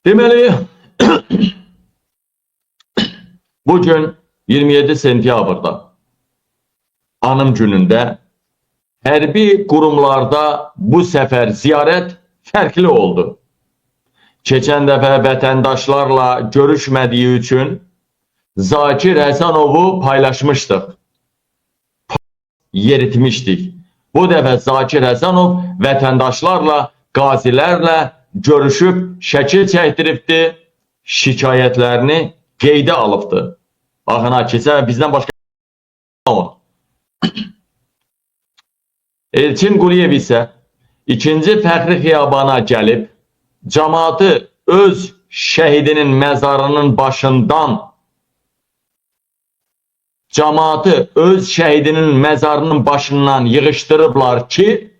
Deməli, bugün 27 sentyabrda, anım günündə hərbi qurumlarda bu səfər ziyarət fərqli oldu. Keçən dəfə vətəndaşlarla görüşmədiyi üçün Zakir Həsənovu paylaşmışdıq, yeritmişdik. Bu dəfə Zakir Həsənov vətəndaşlarla, qazilərlə görüşüb şəkil çəkdiribdi, şikayətlərini qeydə alıbdı. Baxın, keçən bizdən başqa Elçin Quliyev isə ikinci fəxri xiyabana gəlib, cəmaatı öz şəhidinin məzarının başından yığışdırıblar ki,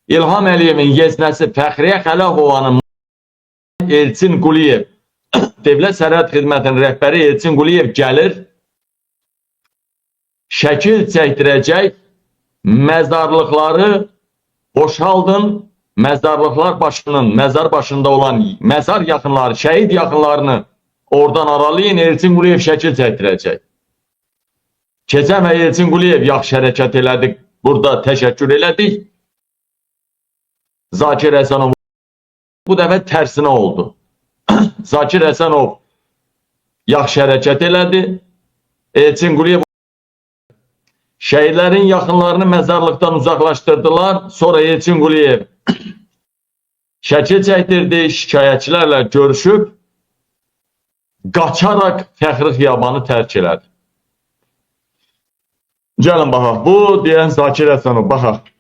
İlham Əliyevin yeznəsi Fəxriyə Xələqovanın Elçin Quliyev, Dövlət Sərhəd Xidmətinin rəhbəri Elçin Quliyev gəlir, şəkil çəkdirəcək, məzarlıqları boşaldın, məzar başında olan məzar yaxınları, şəhid yaxınlarını oradan aralayın, Elçin Quliyev şəkil çəkdirəcək. Keçən və Elçin Quliyev yaxşı hərəkət elədik, burada təşəkkür elədik. Zakir Həsənov bu dəfə tərsinə oldu. Zakir Həsənov yaxşı hərəkət elədi, Elçin Quliyev şəhidlərin yaxınlarını məzarlıqdan uzaqlaşdırdılar. Sonra Elçin Quliyev şəkil çəkdirdi, şikayətçilərlə görüşüb, qaçaraq fəxri xiyabanı tərk elədi. Gəlin baxaq, bu deyən Zakir Həsənov, baxaq.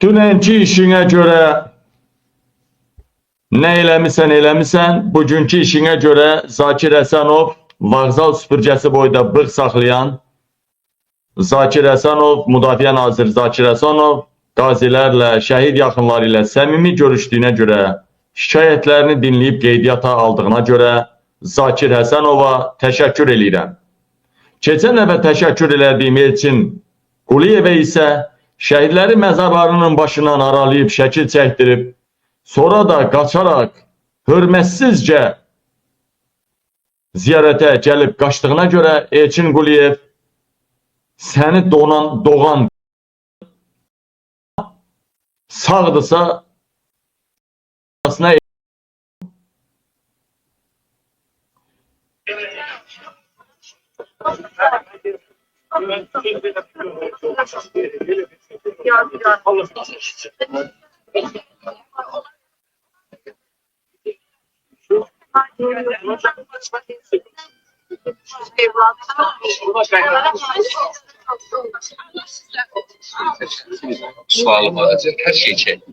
Dünənki işinə görə nə eləmisən, bugünkü işinə görə Zakir Həsənov, vağzal süpürgəsi boyda bığ saxlayan Zakir Həsənov, Müdafiə Naziri Zakir Həsənov, qazilərlə, şəhid yaxınları ilə səmimi görüşdüyünə görə, şikayətlərini dinləyib qeydiyyata aldığına görə Zakir Həsənova təşəkkür edirəm. Keçən dəfə təşəkkür elədiyim Elçin Quliyevə isə şəhidləri məzarlarının başından aralayıb şəkil çəkdirib, sonra da qaçaraq hörmətsizcə ziyarətə gəlib qaçdığına görə Elçin Quliyev səni doğan sağdırsa Sualım olacak, her şey için.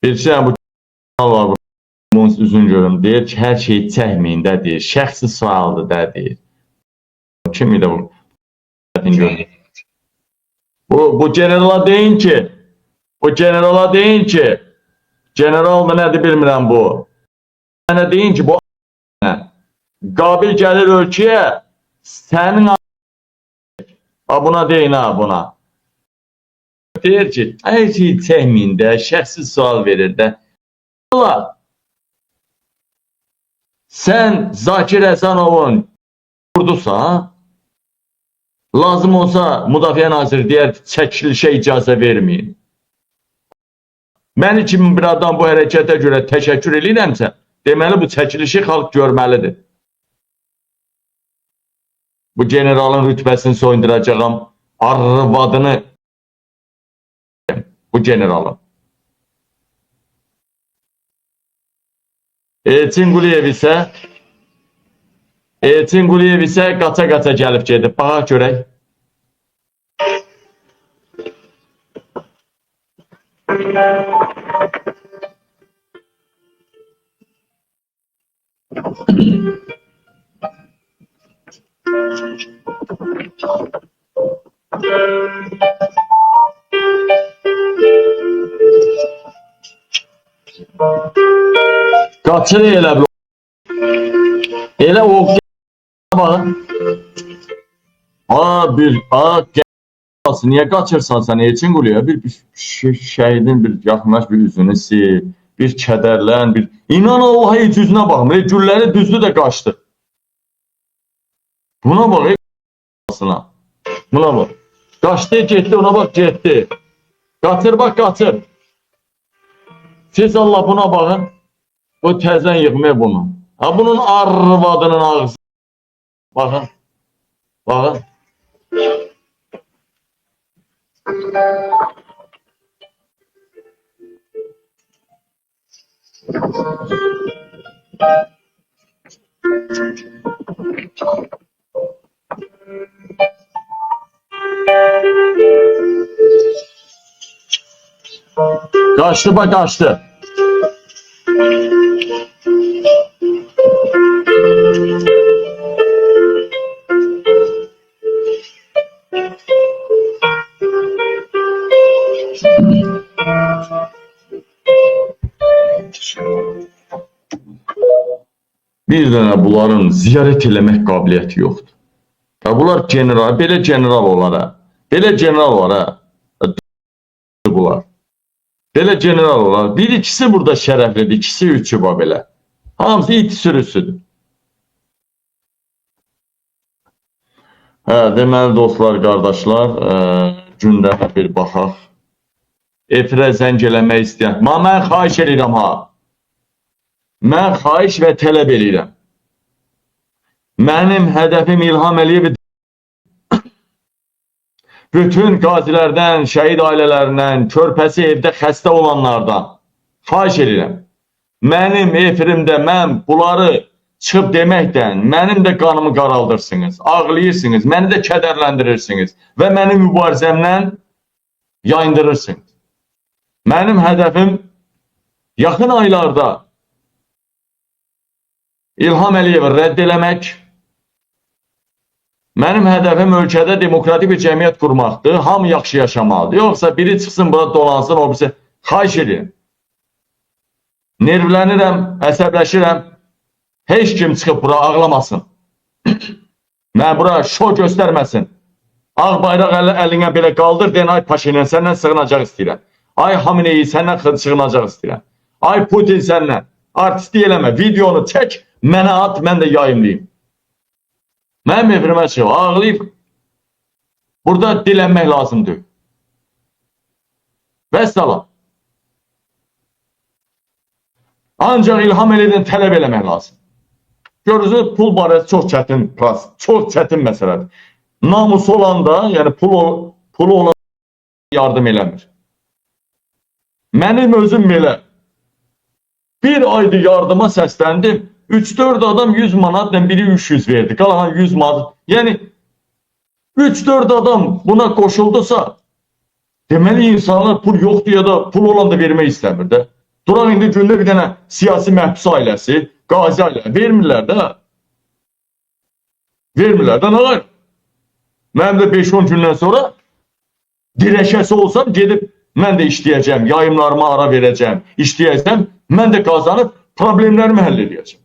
Bir şey bu var, bu üzün görüm, deyir ki, hər şeyi çəkməyin də deyir, şəxsi sualdır da deyir. Kim idi bu? Bu generala deyin ki, general mı nədir bilmirəm bu. Mənə deyin ki, bu qabil gəlir ölkəyə, sənin buna deyin ha, buna. Deyir ki, hər şeyi çəkməyin də, şəxsi sual verir də. Sən Zakir Həsənovun vurdusa, lazım olsa Müdafiə Naziri deyər ki, çəkilişə icazə verməyin. Məni kimi bir adam bu hərəkətə görə təşəkkür edirəmsə, deməli bu çəkilişi xalq görməlidir. Bu generalın rütbəsini soyunduracağım, arvadını bu generalın. Elçin Quliyev isə qaça-qaça gəlib gedib. Baxaq görək. Qaçır elə bil. Elə o baxın. Niye kaçırsan sen Elçin bir şehidin bir yakınlaş bir yüzünü sil, bir kederlen, bir inan Allah'a hiç yüzüne bakmır. Gülleri düzdü de kaçtı. Buna bak aslına. Buna bak. Kaçtı gitti ona bak gitti. Kaçır bak kaçır. Siz Allah buna bakın. O tezen yıkmıyor bunu. Ha bunun arvadının ağzı. Bakın. Bakın. Kaçtı bak kaçtı. Bir dənə bunların ziyarət eləmək qabiliyyəti yoxdur. Ya bunlar general, belə general olar ha. Belə general olar ha. Bunlar. Belə general olar. Bir ikisi burada şərəflidir, ikisi üçü var belə. Hamısı it sürüsüdür. Hə, deməli dostlar, qardaşlar, gündəmə bir baxaq. Efirə zəng eləmək istəyən. Mən xahiş edirəm ha. Mən xahiş və tələb edirəm. Mənim hədəfim İlham Əliyev bütün qazilərdən, şəhid ailələrindən, körpəsi evdə xəstə olanlardan xahiş edirəm. Mənim efirimdə mən bunları çıxıb deməkdən mənim də qanımı qaraldırsınız, ağlayırsınız, məni də kədərləndirirsiniz və mənim mübarizəmdən yayındırırsınız. Mənim hədəfim yaxın aylarda İlham Əliyevi rədd eləmək, mənim hədəfim ölkədə demokratik bir cəmiyyət qurmaqdır, hamı yaxşı yaşamalıdır. Yoxsa biri çıxsın bura dolansın, o birisi xahiş edirəm. Nervlənirəm, əsəbləşirəm, heç kim çıxıb bura ağlamasın. Mən bura şov göstərməsin. Ağ bayraq əlinə belə qaldır, deyən ay Paşinyan səndən sığınacaq istəyirəm. Ay Hamineyi səndən sığınacaq istəyirəm. Ay Putin səndən. Artistlik eləmə, videonu çək, mənə at, mən də yayımlayayım. Mənim efirimə çıxıb, ağlayıb, burada dilənmək lazımdır. Vəssalam. Ancaq İlham Əliyevdən tələb eləmək lazım. Görürsünüz, pul barəsi çox çətin məsələdir. Namus olanda, yəni pulu olan yardım eləmir. Mənim özüm belə. Bir ayda yardıma səsləndim. 3-4 adam 100 manatla biri 300 verdi. Qalan 100 manat. Yəni 3-4 adam buna qoşuldusa, deməli insanlar pul yoxdur ya da pul olan da vermək istəmir də. Duraq indi gündə bir dənə siyasi məhbus ailəsi, qazi ailəsi vermirlər də. Vermirlər də nə var? Mənim də 5-10 gündən sonra dirəşəsi olsam gedib mən də işləyəcəm, yayımlarıma ara verəcəm, işləyəcəm, mən də qazanıb problemlərimi həll edəcəm.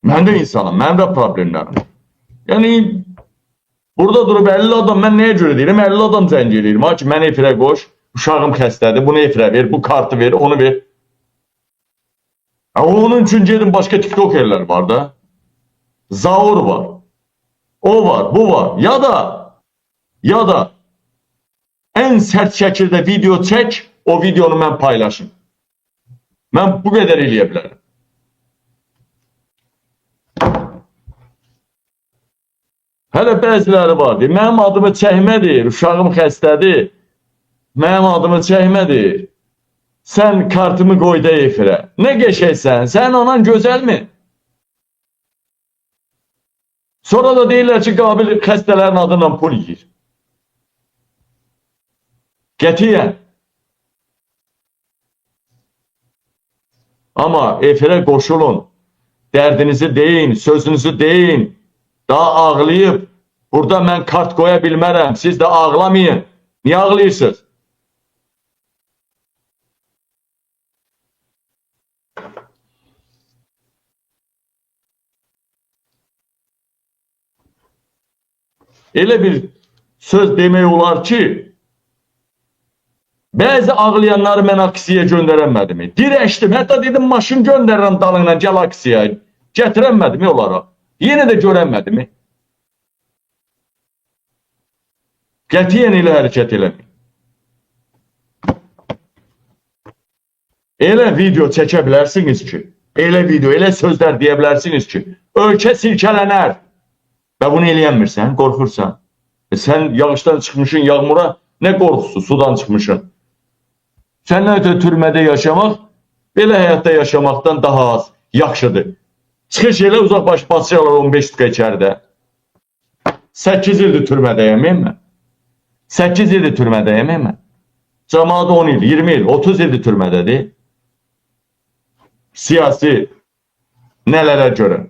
Mən də insanım, mənim də problemlərim. Yəni, burada durub 50 adam, mən nəyə görə deyirəm? 50 adam zəng edirəm, ha ki, mən efirə qoş, uşağım xəstədir, bunu efirə ver, bu kartı ver, onu ver. Onun üçün gedin başqa tiktokerlər var da. Zaur var. O var, bu var. Ya da ən sərt şəkildə video çək, o videonu mən paylaşım. Mən bu qədər eləyə bilərəm. Hələ bəziləri var, deyir, mənim adımı çəkmədir, uşağım xəstədir, mənim adımı çəkmədir, sən kartımı qoy da efirə. Nə qəşəksən, sən anan gözəlmi? Sonra da deyirlər ki, qabil xəstələrin adından pul yiyir. Qətiyyən. Amma efirə qoşulun. Dərdinizi deyin, sözünüzü deyin. Daha ağlayıb, burada mən kart qoya bilmərəm, siz də ağlamayın. Niyə ağlayırsınız? Elə bir söz demək olar ki, bəzi ağlayanları mən aksiyaya göndərəmədim. Dirəşdim, hətta dedim maşın göndərirəm dalınla, gəl aksiyaya. Gətirəmədim onlara. Yenə də görəmədim. Qətiyyən elə hərəkət eləməyin. Elə video çəkə bilərsiniz ki, elə video, elə sözlər deyə bilərsiniz ki, ölkə silkələnər. Və bunu eləyənmirsən, qorxursan. Sən yağışdan çıxmışın yağmura, nə qorxusu, sudan çıxmışın. Səndən ötürü türmədə yaşamaq, belə həyatda yaşamaqdan daha az, yaxşıdır. Çıxış elə uzaq baş basacaqlar 15 dəqiqə içəridə. 8 ildir türmədəyəm mən. 8 ildir türmədəyəm mən. Cəmaat 10 il, 20 il, 30 ildir türmədədir. Siyasi nələrə görə.